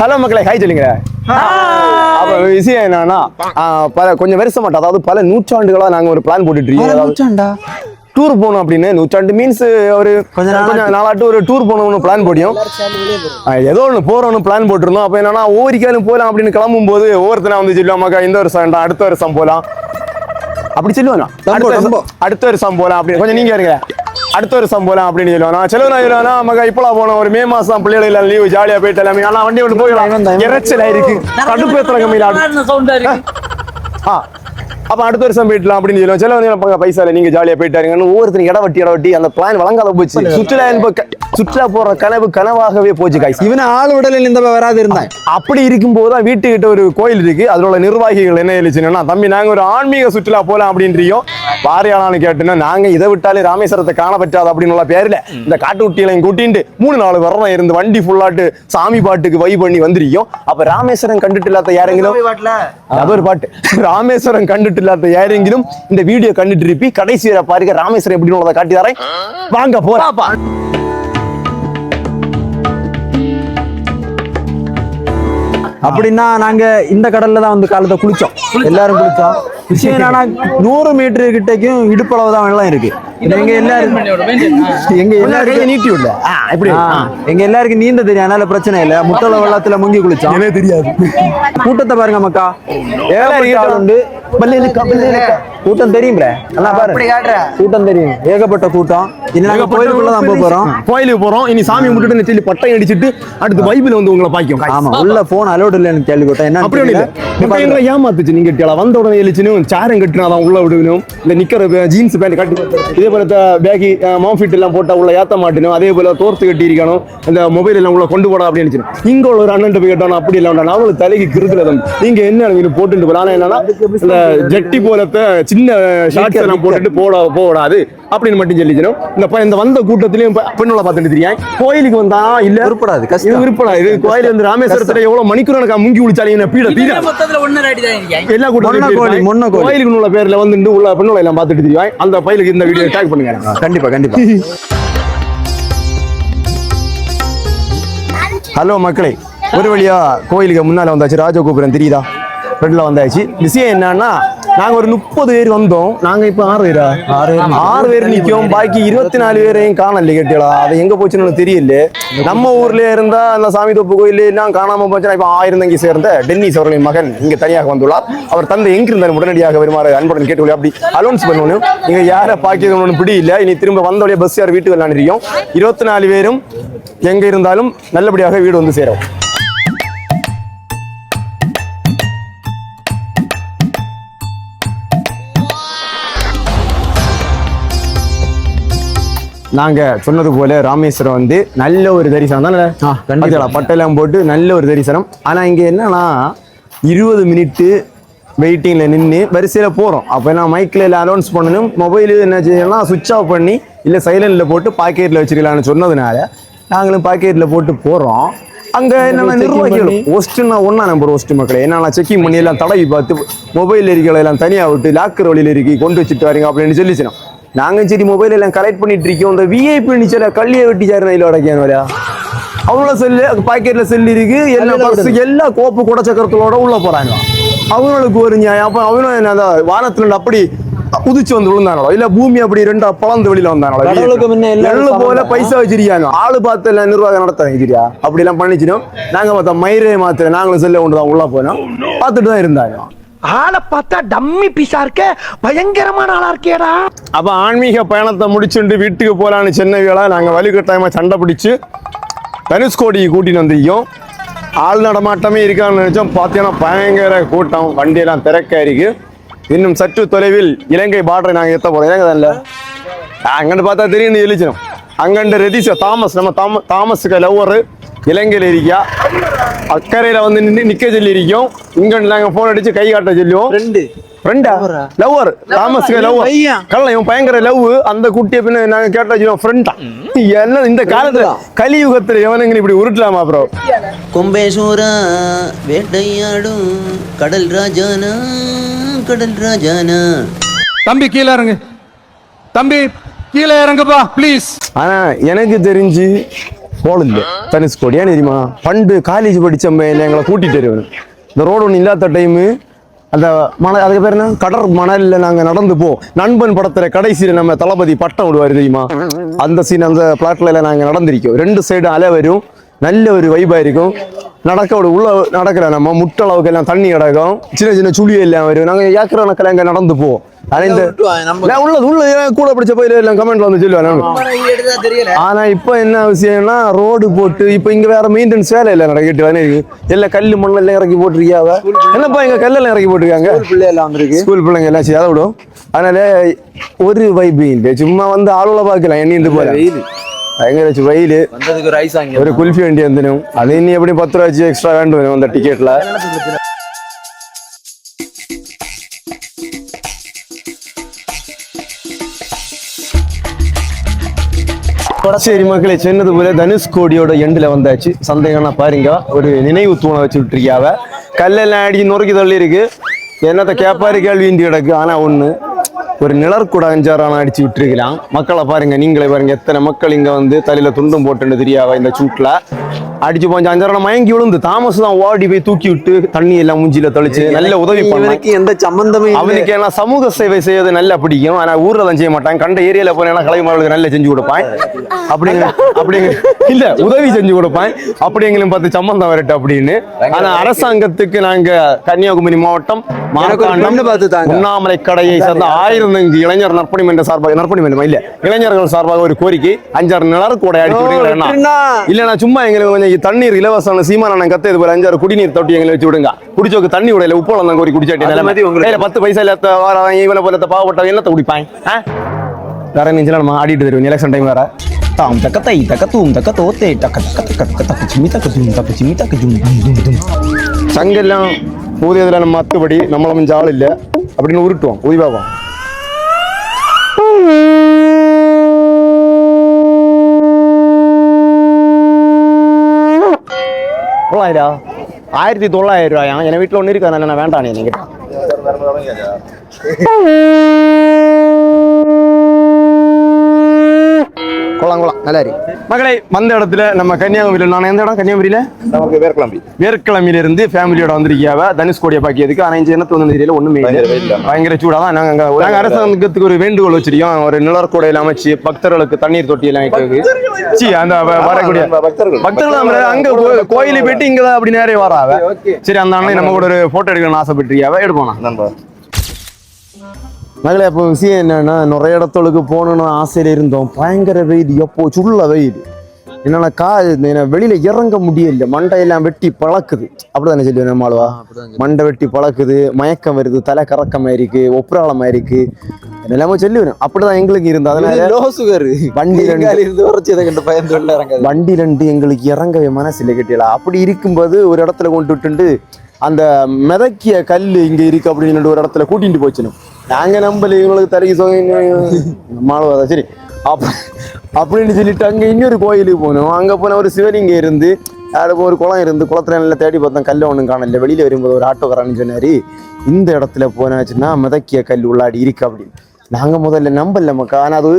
Hello மக்களே, hi சொல்லுங்க. அப்ப விஷயம் என்னன்னா, கொஞ்சம் வருஷமாட்டா, அதாவது பல நூற்றாண்டுகளா நாங்க ஒரு பிளான் போட்டுட்டு இருக்கோம். டூர் போகணும் அப்படின்னு. நூற்றாண்டு மீன்ஸ் ஒரு கொஞ்சம் நாளாட்டு ஒரு டூர் போகணும்னு பிளான் போடியும். ஏதோ ஒன்று போறோம்னு பிளான் போட்டிருந்தோம். அப்ப என்னன்னா ஒவ்வொரு போகலாம் அப்படின்னு கிளம்பும் போது ஒவ்வொருத்தனா வந்து சொல்லுவாங்க, இந்த வருஷம் வேண்டாம், அடுத்த வருஷம் போகலாம் அப்படி சொல்லுவாங்க. அடுத்த வருஷம் போகலாம் அப்படின்னு கொஞ்சம் நீங்க இருங்க, அடுத்த வருஷம் போகலாம் அப்படின்னு சொல்லுவாங்க. செலவு நான் சொல்லுவானா, மக இப்பலாம் போனோம், ஒரு மே மாசம் பிள்ளைகள் எல்லாம் லீவு, ஜாலியா போயிட்டு எல்லாமே ஆனால் வண்டி விட்டு போயிடலாம், இறைச்சல் ஆயிருக்கு, கடுப்பு எத்தனை கம்மியில். அப்ப அடுத்த வருஷம் போயிடலாம் அப்படின்னு சொல்லுவோம். செலவு பைசா இல்லை, நீங்க ஜாலியா போயிட்டாருங்கன்னு ஒவ்வொருத்தரும் இடவட்டி அந்த பிளான் வழங்காத போச்சு. சுற்றுலா போற கனவாகவே போச்சு. காய்ச்சி இவன ஆள் உடலில் இந்த வராது இருந்தாங்க. அப்படி இருக்கும் போதுதான் வீட்டுக்கிட்ட ஒரு கோயில் இருக்கு. அதோட நிர்வாகிகள் என்ன எழுச்சுன்னா, தம்பி நாங்க ஒரு ஆன்மீக சுற்றுலா போலாம் அப்படின்றியோம். வாரியாளான்னு கேட்டுன்னா, நாங்க இதை விட்டாலே ராமேஸ்வரத்தை காண பற்றாது அப்படின்னு பேர்ல இந்த காட்டு குட்டிகளையும் கூட்டிட்டு 3-4 வருடம் இருந்து வண்டி ஃபுல்லாட்டு சாமி பாட்டுக்கு வை பண்ணி வந்துருக்கோம். அப்ப ராமேஸ்வரம் கண்டுட்டு இல்லாத யாரெങ്കിലും ஒரு பாட்டு, ராமேஸ்வரம் கண்டுட்டு இல்லாத யாரெങ്കിലും இந்த வீடியோ கண்டுட்டு இருப்பி கடைசி வரை பாருங்க. ராமேஸ்வரம் எப்படின்னு காட்டி தரேன், வாங்க போறா. அப்படின்னா நாங்க இந்த கடல்ல தான் வந்து காலத்தை குளிச்சோம், எல்லாரும் குளிச்சோம். விஷயம் என்னன்னா 100 மீட்டர் கிட்டக்கும் இடுப்பளவு தான் வெள்ளம் இருக்கு. எங்க எல்லாருக்கும் நீட்டி விடல, எங்க எல்லாருக்கும் நீந்த தெரியும், அதனால பிரச்சனை இல்ல. முட்டள வெள்ளத்துல முங்கி குளிச்சோம், எனக்கு தெரியாது. கூட்டத்தை பாருங்க மக்கா, உண்டு கூட்டம் தெரியும்ல, நல்லா பாரு, கூட்டம் தெரியும், ஏகப்பட்ட கூட்டம். நாங்க கோயிலுக்குள்ளதான் போறோம், கோயிலுக்கு போறோம். இனி சாமி முட்டுட்டு நெத்தில பட்டை அடிச்சிட்டு அடுத்து பைபிள் வந்து உங்களை பாய்க்கும். ஆமா, உள்ள போன் அலோட் இல்லன்னு கேள்விப்பட்டேன். என்ன அப்படி இல்ல, ஏமாத்துச்சு. நீங்க வந்த உடனே எழுச்சுன்னு சாரம் கட்டினாதான் உள்ள விடுவினும், இல்ல நிக்கிற ஜீன்ஸ் பேண்ட் கட்டி, இதே போல பேகி மாஃபிட் எல்லாம் போட்டா உள்ள ஏத்த மாட்டணும். அதே போல தோர்த்து கட்டி இருக்கணும், இந்த மொபைல் எல்லாம் உள்ள கொண்டு போட அப்படின்னு. இங்க ஒரு அண்ணன் போய் கேட்டோம், அப்படி இல்லை, அவங்களுக்கு தலைக்கு கிருதுல நீங்க என்ன போட்டுட்டு போறாங்க. என்னன்னா இந்த ஜட்டி போலத்தை சின்ன ஷார்ட்ஸ் எல்லாம் போட்டுட்டு போடாது அப்படின்னு மட்டும் சொல்லிக்கணும். இந்த வந்த கூட்டத்திலயும் பெண்ணுள்ள பார்த்துட்டு தெரியும். கோயிலுக்கு வந்தா இல்ல விருப்படாது, விருப்படாது. கோயில் வந்து ராமேஸ்வரத்துல எவ்வளவு மணிக்கூறக்கா முங்கி குளிச்சாலும் எல்லா கூட்டம் கோயிலுக்கு உள்ள பேர்ல வந்து உள்ள பெண்ணுள்ள எல்லாம் பார்த்துட்டு தெரியும். அந்த பையலுக்கு இந்த வீடியோ டேக் பண்ணுங்க. கண்டிப்பா கண்டிப்பா. ஹலோ மக்களே, ஒரு வழியா கோயிலுக்கு முன்னால வந்தாச்சு. ராஜகோபுரம் தெரியுதா, ஃப்ரெண்ட்ல வந்தாச்சு. விஷயம் என்னன்னா, நாங்க ஒரு 30 பேர் வந்தோம். நாங்க இப்ப 6 பேர் நிக்கோம். பாக்கி 24 பேரையும் காணல. கேட்டீங்களா, அது எங்க போச்சுன்னு தெரியல. நம்ம ஊர்ல இருந்தா அந்த சாமி தோப்பு கோயில் எல்லாம் காணாம போச்சுன்னா, இப்ப 1000 தங்கி சேர்ந்த டென்னிஸ் அவர்களின் மகன் இங்க தனியாக வந்துள்ளார். அவர் தந்தை எங்கிருந்தார் உடனடியாக வருமாறு அன்புடன் கேட்டு அப்படி அலௌன்ஸ் பண்ணணும். நீங்க யாரை பாக்கியது பிடி இல்ல. இனி திரும்ப வந்தோடைய பஸ் யார் வீட்டுக்கு விளையாண்டிருக்கோம். 24 பேரும் எங்க இருந்தாலும் நல்லபடியாக வீடு வந்து சேரும். நாங்க சொன்னது போல ராமேஸ்வரம் வந்து நல்ல ஒரு தரிசனம் தானே, பட்டெல்லாம் போட்டு நல்ல ஒரு தரிசனம். ஆனா இங்க என்னன்னா 20 மினிட் வெயிட்டிங்ல நின்று வரிசையில போறோம். அப்ப நான் மைக்ல எல்லாம் அனௌன்ஸ் பண்ணணும். மொபைல் என்ன செய்யலாம், சுவிட்ச் ஆஃப் பண்ணி இல்ல சைலண்ட்ல போட்டு பாக்கெட்ல வச்சிருக்கலாம்னு சொன்னதுனால நாங்களும் பாக்கெட்ல போட்டு போறோம். அங்க என்னென்ன நிர்வாகிகள் ஹோஸ்ட்னா ஒன்னா நம்பர் ஹோஸ்ட் மக்களே என்னென்ன செக்கிங் பண்ணி எல்லாம் தடவி பார்த்து மொபைல் இருக்கிற எல்லாம் தனியா விட்டு லாக்கர் வழியில இருக்கி கொண்டு வச்சுட்டு வரீங்க அப்படின்னு சொல்லிச்சிடும். நாங்க சரி மொபைல் எல்லாம் கலெக்ட் பண்ணிட்டு இருக்கோம். இந்த விஐபி நிச்சல கல்லியை வெட்டி சாரு இதில் உடைக்கான வரையா அவ்வளோ செல்லு பாக்கெட்ல செல்லு இருக்கு, எல்லா கோப்பு கூட சக்கரத்தோட உள்ள போறாங்க. அவங்களுக்கு ஒரு நியாயம். அப்ப அவனும் என்ன வானத்துல அப்படி உதிச்சு வந்து விழுந்தானோ, இல்ல பூமி அப்படி 2 பழந்து வெளியில வந்தானோ போல பைசா வச்சிருக்காங்க. ஆளு பார்த்து எல்லாம் நிர்வாகம் நடத்தாங்க சரியா. அப்படி எல்லாம் பண்ணிச்சிடும். நாங்க பார்த்தா மயிரே மாத்திர நாங்களும் செல்ல கொண்டுதான் உள்ள போனோம். பார்த்துட்டு தான் இருந்தாங்க. ஆளை பார்த்தா டம்மி பீஸா இருக்க, பயங்கரமான ஆளா இருக்கேடா. அப்ப ஆன்மீக பயணத்தை முடிச்சுட்டு வீட்டுக்கு போலான்னு சென்னையில நாங்க வலிகட்டாயமா சண்டை பிடிச்சு தனுஷ்கோடி கூட்டிட்டு வந்திருக்கோம். ஆள் நடமாட்டமே இருக்கான்னு நினைச்சோம். பார்த்தீங்கன்னா பயங்கர கூட்டம், வண்டியெல்லாம் திறக்க இருக்கு. இன்னும் சற்று தொலைவில் இலங்கை பார்டரை நாங்க எத்த போறோம். இலங்கை தான் இல்ல, அங்கன்னு பார்த்தா தெரியும் எழுச்சினோம். அங்கண்ட ரெதிச தாமஸ், நம்ம தாமஸுக்கு லவ்வர் இலங்கையில இருக்கியா, அக்கறையில வந்து நிக்க சொல்லி இருக்கோம். இங்க நாங்க போன் அடிச்சு கை காட்ட சொல்லுவோம். ஃப்ரெண்டா லவ்வர் தாமஸ்க்கு லவ்வர் கல்ல இவன் பயங்கர லவ். அந்த குட்டியை பின்ன நாங்க கேட்டா சொல்லுவோம் ஃப்ரெண்டா. என்ன இந்த காலத்துல கலியுகத்துல எவனுங்க இப்படி உருட்டலாமா ப்ரோ? கொம்பேஸ்வரா வேட்டையாடும் கடல் ராஜானா, கடல் ராஜானா. தம்பி கீழே இறங்கு, தம்பி கீழே இறங்குப்பா ப்ளீஸ். ஆனா எனக்கு தெரிஞ்சு ஹோல் இல்லை தனுஷ்கோடி. ஏன்னு தெரியுமா, பண்டு காலேஜ் படித்த எங்களை கூட்டிகிட்டு வருவேன். இந்த ரோடு ஒன்று இல்லாத டைமு அந்த மணல், அதுக்கு பேர் என்ன, கடற் மணலில் நாங்கள் நடந்து நண்பன் படத்தில் கடைசியில் நம்ம தளபதி பட்டம் விடுவார் தெரியுமா, அந்த சீன் அந்த பிளாட்ல எல்லாம் நாங்கள் நடந்திருக்கோம். 2 சைடும் அலை வரும், நல்ல ஒரு வைபாக இருக்கும். உள்ள நடக்கிற நம்ம முட்டளவுக்கு எல்லாம் தண்ணி கிடக்கும், சின்ன சின்ன சுழி எல்லாம் வரும். நாங்கள் ஏக்கர் கணக்கில் அங்கே நடந்து போவோம். உள்ள கூட பிடிச்ச போய் எல்லாம் கமெண்ட்ல வந்து சொல்லுவாங்க. ஆனா இப்ப என்ன விஷயம்னா, ரோடு போட்டு இப்ப இங்க வேற மெயின்டெனன்ஸ் வேலை இல்லை நடக்கிட்டு இருக்கு. எல்லாம் கல்லு மண்ணு எல்லாம் இறக்கி போட்டிருக்கியாவ. என்னப்பா இங்க கல்லெல்லாம் இறக்கி போட்டிருக்காங்க, ஸ்கூல் பிள்ளைங்க எல்லாம் செய்ய விடும். அதனால ஒரு வைப்பு இல்லை, சும்மா வந்து ஆளுல பாக்கலாம். எண்ணி போல பயங்கர வெயில், ஒரு குல்ஃபி வண்டி வந்துடும். அது இன்னும் எப்படி 10 ரூபா வச்சு எக்ஸ்ட்ரா வேண்டும் அந்த டிக்கெட்ல. சரி மக்களே, சொன்னது போல தனுஷ்கோடியோட எண்டில் வந்தாச்சு. சந்தேகம்னா பாருங்க, ஒரு நினைவு தூணை வச்சு விட்டுருக்கியாவ. கல்லெல்லாம் அடிச்சு நொறுக்கி தள்ளி இருக்கு. என்னத்த கேப்பாரு கேள்விண்டி கிடக்கு. ஆனா ஒண்ணு, ஒரு நிழற்கூட 5-6 அடிச்சு விட்டுருக்கலாம். மக்களை பாருங்க, நீங்களே பாருங்க, எத்தனை மக்கள் இங்க வந்து தலையில துண்டும் போட்டுன்னு தெரியாவா. இந்த சூட்ல அடிச்சு போஞ்சு 5-6 மயங்கி விழுந்து தாமஸ் தான் ஓடி போய் தூக்கி விட்டு தண்ணி எல்லாம் மூஞ்சில தெளிச்சு நல்ல உதவி பண்ணி. எந்த சம்பந்தமே அவனுக்கு என்ன சமூக சேவை செய்யறது நல்லா பிடிக்கும். ஆனா ஊர்ல தான் செய்ய மாட்டாங்க. கண்ட ஏரியால போனா கலைமார்களுக்கு நல்லா செஞ்சு கொடுப்பான். அப்படிங்க இல்ல, உதவி செஞ்சு கொடுப்பான். அப்படிங்களும் பார்த்து சம்பந்தம் வரட்டு அப்படின்னு. ஆனா அரசாங்கத்துக்கு நாங்க கன்னியாகுமரி மாவட்டம் உண்ணாமலை கடையை சேர்ந்த 1000 இளைஞர் நற்பணி மன்ற சார்பாக, நற்பணி மன்றம் இல்ல, இளைஞர்கள் சார்பாக ஒரு கோரிக்கை, 5-6 நிழற்கூட அடிச்சு இல்லைன்னா சும்மா எங்களுக்கு கொஞ்சம் தண்ணீர் இலவசம் சீமானன் கத்த இது போல 5-6 குடிநீர் தொட்டி எங்களை வச்சு விடுங்க. குடிச்சோக்கு தண்ணி விடல, உப்பளம் தான் கோரி குடிச்சாட்டி 10 பைசா இல்லாத இவனை போல பாவப்பட்ட என்னத்தை குடிப்பாங்க. வேற நினைச்சுல நம்ம ஆடிட்டு தருவோம். எலெக்ஷன் டைம் வேற தாம் தக்க தை தக்க தூம் தக்க தோத்தே தக்க தக்க தக்க தக்க சிமி தக்க தூம் தக்க சிமி தக்க ஜூம் சங்கெல்லாம் ஊதியதுல நம்ம மத்தபடி நம்மள கொஞ்சம் ஆள் இல்லை அப்படின்னு உருட்டுவோம். ஊதி பார்ப்போம். $900 $1900 என் வீட்டில் ஒன்று இருக்கு. நான் வேண்டானே நீங்க கொள்ளலாம் நல்லா இருக்கு. மகளே, வந்த இடத்துல நம்ம கன்னியாகுமரியில், நான் எந்த இடம் கன்னியாகுமரியில நமக்கு வேர்க்கிழமையில இருந்து ஃபேமிலியோட வந்திருக்கியாவ தனுஷ்கோடியை பாக்கியதுக்கு. ஆனால் இந்த இனத்து வந்து தெரியல ஒண்ணுமே பயங்கர சூடாக தான். நாங்கள் அரசாங்கத்துக்கு ஒரு வேண்டுகோள் வச்சிருக்கோம். ஒரு நிழற்கூடையில் அமைச்சு பக்தர்களுக்கு தண்ணீர் தொட்டி எல்லாம் வைக்கிறது. அந்த வரக்கூடிய பக்தர்கள் அங்க கோயிலுக்கு போயிட்டு இங்கதான் அப்படி நேரே வராவ. சரி, அந்த அண்ணன் நம்ம கூட ஒரு போட்டோ எடுக்கணும்னு ஆசைப்பட்டிருக்கியாவ, எடுப்போம். மகளே, அப்போ விஷயம் என்னன்னா, நிறைய இடத்துக்கு போகணும்னு ஆசையில இருந்தோம். பயங்கர வெயில், எப்போ சுள்ள வெயில். என்னன்னா வெளியில இறங்க முடியல. மண்டையெல்லாம் வெட்டி பழக்குது. அப்படிதானே சொல்லுவேன் நம்மளுவா. மண்டை வெட்டி பழக்குது, மயக்கம் வருது, தலை கறக்கமா இருக்கு, ஒப்புராளமா இருக்கு, எல்லாமே சொல்லுவேன். அப்படிதான் எங்களுக்கு இருந்தது. அதனால வண்டி 2 எங்களுக்கு இறங்கவே மனசுல கட்டியலாம். அப்படி இருக்கும்போது ஒரு இடத்துல கொண்டு விட்டு அந்த மிதக்கிய கல்லு இங்க இருக்கு அப்படின்னு ஒரு இடத்துல கூட்டிட்டு போச்சுணும். நாங்க நம்பல, இவங்களுக்கு தரைக்கு மாளுவாதா. சரி, அப்படின்னு சொல்லிட்டு அங்க இன்னொரு கோயிலுக்கு போனோம். அங்க போன ஒரு சிவலிங்கம் இருந்து, ஒரு குளம் இருந்து, குளத்துல நல்லா தேடி பார்த்தோம். கல்ல ஒண்ணும் காணல. வெளியில வரும்போது ஒரு ஆட்டோக்காரன்னு சொன்னாரு, இந்த இடத்துல போனாச்சுன்னா மிதக்கிய கல் உள்ளாடி இருக்கு அப்படின்னு. நாங்க முதல்ல நம்பல மக்கா. ஆனா அது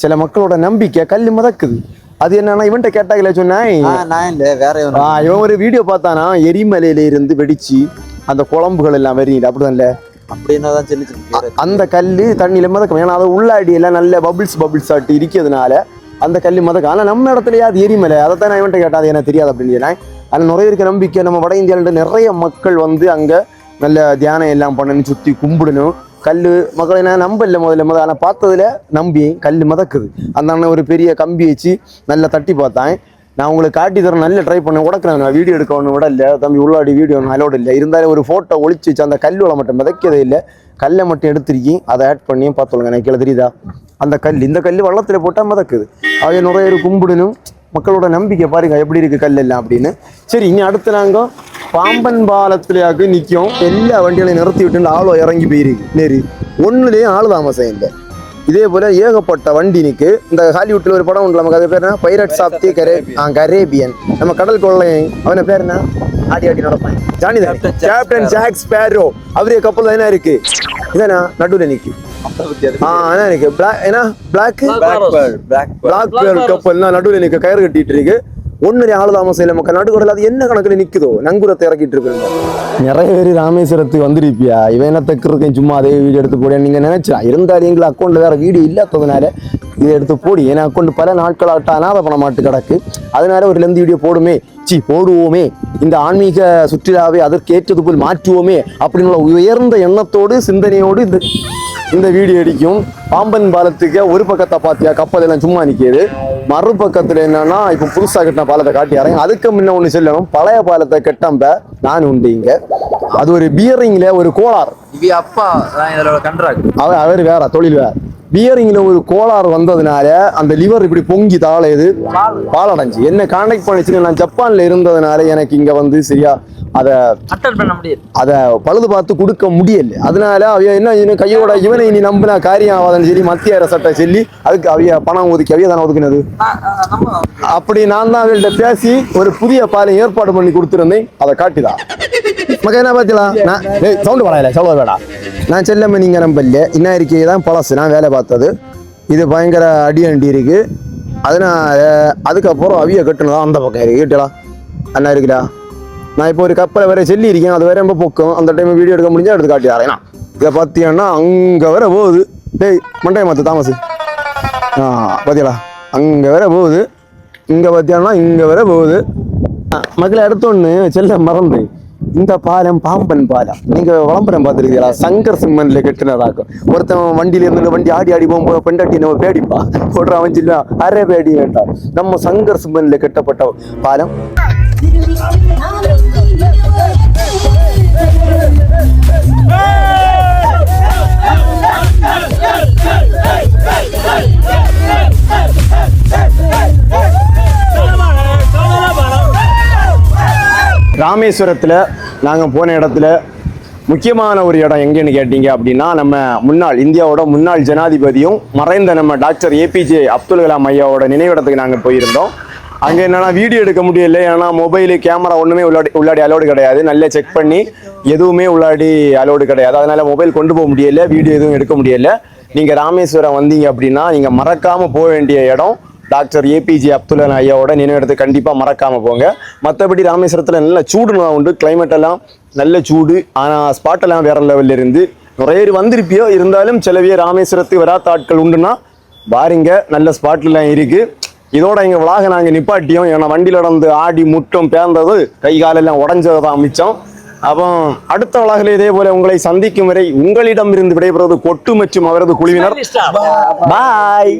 சில மக்களோட நம்பிக்கை, கல் மிதக்குது. அது என்னன்னா, இவன்ட்ட கேட்டாங்களே சொன்னேன், இவன் ஒரு வீடியோ பார்த்தானா, எரிமலையில இருந்து வெடிச்சு அந்த குழம்புகள் எல்லாம் வருது. அப்படிதான் அப்படின்னாதான் சொல்லி அந்த கல்லு தண்ணியில மிதக்கும். ஏன்னா அது உள்ளாடி எல்லாம் நல்ல பபிள்ஸ் ஆட்டி இருக்கிறதுனால அந்த கல்லு மிதக்கும். ஆனா நம்ம இடத்துலயே அது எரிமலை. அதைத்தான் நான் இவன்ட்ட கேட்டா, அது எனக்கு தெரியாது அப்படின்னு சொன்னேன். அது நிறைய இருக்க நம்பிக்கை. நம்ம வட இந்தியாவில நிறைய மக்கள் வந்து அங்க நல்ல தியானம் எல்லாம் பண்ணணும், சுத்தி கும்பிடணும். கல் மக்களை நான் நம்பல முதல்ல. ஆனால் பார்த்ததுல நம்பி கல் மிதக்குது. அந்த அண்ணன் ஒரு பெரிய கம்பி வச்சு நல்லா தட்டி பார்த்தேன். நான் உங்களுக்கு காட்டி தரேன், நல்லா ட்ரை பண்ண உடக்கிறேன். நான் வீடியோ எடுக்க ஒன்று விட இல்லை தம்பி, உள்ளாடி வீடியோ ஒன்று அலோடு இல்லை. இருந்தாலும் ஒரு ஃபோட்டோ ஒழிச்சு வச்சு அந்த கல்லோட மட்டும் மிதக்கதே இல்லை. கல்லை மட்டும் எடுத்திருக்கேன், அதை ஆட் பண்ணி பார்த்துருங்க. எனக்கு கீழே தெரியுதா அந்த கல். இந்த கல் வள்ளத்தில் போட்டால் மிதக்குது. அவைய நிறைய பேர் கும்பிடணும். மக்களோட நம்பிக்கை பாருங்க எப்படி இருக்கு கல் எல்லாம் அப்படின்னு. சரி, இனி அடுத்து நாங்கள் பாம்பன் பாலத்திலேயாக்கு நிற்கும். எல்லா வண்டிகளையும் நிறுத்தி விட்டு ஆளோ இறங்கி போயிருக்கு. நேரு ஒன்றுலேயும் ஆளு தாமசம் இல்லை. இதே போல ஏகப்பட்ட வண்டி நிற்கு. இந்த ஹாலிவுட்ல ஒரு படம் உண்டு, நமக்கு அது பேர் என்ன, பைரட்ஸ் ஆஃப் தி கரேபியன். நம்ம கடல் கொள்ளை, அவன பேர் என்ன, ஆடி நடப்பான் ஜானி தான், கேப்டன் ஜாக் ஸ்பேரோ. அவரே கப்பல் தான் என்ன இருக்கு, இதானா நடுவில் நிற்கு. பிளாக் கப்பல் நடுவில் நிற்க, கயிறு கட்டிட்டு இருக்கு. ஒன்னு ஆளு தாமசம் இல்லை மக்கள் நடுக்கடல அது என்ன கணக்குல நிக்குதோ நங்கூரத்தை இறக்கிட்டு இருக்கு நிறைய பேர் ராமேஸ்வரத்துக்கு வந்துருப்பியா இவன் என்ன தக்குறதுக்கு சும்மா அதே வீடியோ எடுத்து போட நீங்க நினைச்சா இருந்தாலும் எங்களை அக்கௌண்ட்ல வேற வீடியோ இல்லாததுனால இதை எடுத்து போடி ஏன்னா அக்கௌண்ட் பல நாட்கள் ஆட்ட அனாத பண மாட்டு கிடக்கு அதனால ஒரு லெந்து வீடியோ போடுவோமே இந்த ஆன்மீக சுற்றுலாவை அதற்கேற்றது போல் மாற்றுவோமே அப்படின்னு உயர்ந்த எண்ணத்தோடு சிந்தனையோடு இந்த வீடியோ அடிக்கும் பாம்பன் பாலத்துக்கு ஒரு பக்கத்தை பார்த்தியா கப்பல் எல்லாம் சும்மா நிற்கிது மறுபக்கத்துல என்னன்னா இப்ப புதுசா கட்டின பாலத்தை காட்டி இறங்க அதுக்கு முன்ன ஒண்ணு சொல்லணும் பழைய பாலத்தை கட்டம்ப நான் உண்டு இங்க அது ஒரு பியரிங்ல ஒரு கோளாறு அப்பா கண்ட்ராக்ட் அவர் வேற தொழில் வேற பியரிங்ல ஒரு கோளாறு வந்ததுனால அந்த லிவர் இப்படி பொங்கி தாழையுது பாலடைஞ்சு என்ன கான்டாக்ட் பண்ணிச்சுன்னு நான் ஜப்பான்ல இருந்ததுனால எனக்கு இங்க வந்து சரியா அதை பழுது பார்த்து கொடுக்க முடியல அதனால அவைய என்ன கையோட இவனை இனி நம்பினா காரியம் ஆகாதுன்னு சொல்லி மத்திய அரசட்ட சொல்லி அதுக்கு அவைய பணம் ஒதுக்கி அவைய தானே ஒதுக்கினது அப்படி நான் தான் அவங்கள்ட்ட பேசி ஒரு புதிய பாலை ஏற்பாடு பண்ணி கொடுத்துருந்தேன் அதை காட்டிதான் மக்கள் என்ன பார்த்தலாம் நான் சவுண்டு பரவாயில்ல சவுண்ட் வேடா நான் செல்லம்ம நீங்க நம்பல இன்னும் இருக்கே தான் பழசு நான் வேலை பார்த்தது இது பயங்கர அடி இருக்கு அதனால அதுக்கப்புறம் அவிய கட்டுனதான் அந்த பக்கம் இருக்கு கேட்டலா அண்ணா இருக்குடா நான் இப்போ ஒரு கப்பலை வேற சொல்லி இருக்கேன் அது வேற ரொம்ப பொக்கும் அந்த டைம் வீடியோ எடுக்க முடிஞ்சா எடுத்து காட்டி ஆறேன் இதை பார்த்தீங்கன்னா அங்கே வர போகுது டேய் மண்டைய மாற்று தாமஸ் பார்த்தீங்களா அங்கே வர போகுது இங்கே பார்த்தீங்கன்னா இங்கே வர போகுது மக்களை எடுத்தோன்னு செல்ல மறந்து இந்த பாலம் பாம்பன் பாலம் நீங்க விளம்பரம் பார்த்துருக்கீங்களா சங்கர் சிம்மன்ல கெட்டுனதாக்கும் ஒருத்தன் வண்டியில இருந்து வண்டி ஆடி போகும்போது பெண்டாட்டி நம்ம பேடிப்பா போடுற அவன் சொல்ல அரை பேடி வேண்டாம் நம்ம சங்கர் சிம்மன்ல கட்டப்பட்ட பாலம் ராமேஸ்வரத்தில் நாங்கள் போன இடத்துல முக்கியமான ஒரு இடம் எங்கேன்னு கேட்டீங்க அப்படின்னா நம்ம இந்தியாவோட முன்னாள் ஜனாதிபதியும் மறைந்த நம்ம டாக்டர் ஏபிஜே அப்துல் கலாம் ஐயாவோட நினைவிடத்துக்கு நாங்கள் போயிருந்தோம் அங்கே என்னன்னா வீடியோ எடுக்க முடியல ஏன்னா மொபைலு கேமரா ஒன்றுமே உள்ளாடி அலோடு கிடையாது நல்லா செக் பண்ணி எதுவுமே உள்ளாடி அலோடு கிடையாது அதனால மொபைல் கொண்டு போக முடியல வீடியோ எதுவும் எடுக்க முடியல நீங்கள் ராமேஸ்வரம் வந்தீங்க அப்படின்னா நீங்கள் மறக்காமல் போக வேண்டிய இடம் டாக்டர் ஏபிஜே அப்துல் கலாம் ஐயாவோட நினைவிடத்தை கண்டிப்பாக மறக்காமல் போங்க மற்றபடி ராமேஸ்வரத்தில் நல்ல சூடுலாம் உண்டு கிளைமேட் எல்லாம் நல்ல சூடு ஆனால் ஸ்பாட்டெல்லாம் வேற லெவலில் இருந்து நிறைய பேர் வந்திருப்பியோ இருந்தாலும் சிலவே ராமேஸ்வரத்துக்கு வராத ஆட்கள் உண்டுன்னா பாருங்க நல்ல ஸ்பாட்லாம் இருக்குது இதோட எங்கள் விழாக நாங்கள் நிப்பாட்டியோம் ஏன்னா வண்டியில் நடந்து ஆடி முட்டம் பேர்ந்தது கை காலெல்லாம் உடஞ்சது தான் மிச்சம் அப்போ அடுத்த விழாவில் இதே போல உங்களை சந்திக்கும் வரை உங்களிடம் இருந்து விடைபெறுவது கொட்டு மற்றும் அவரது குழுவினர் பாய்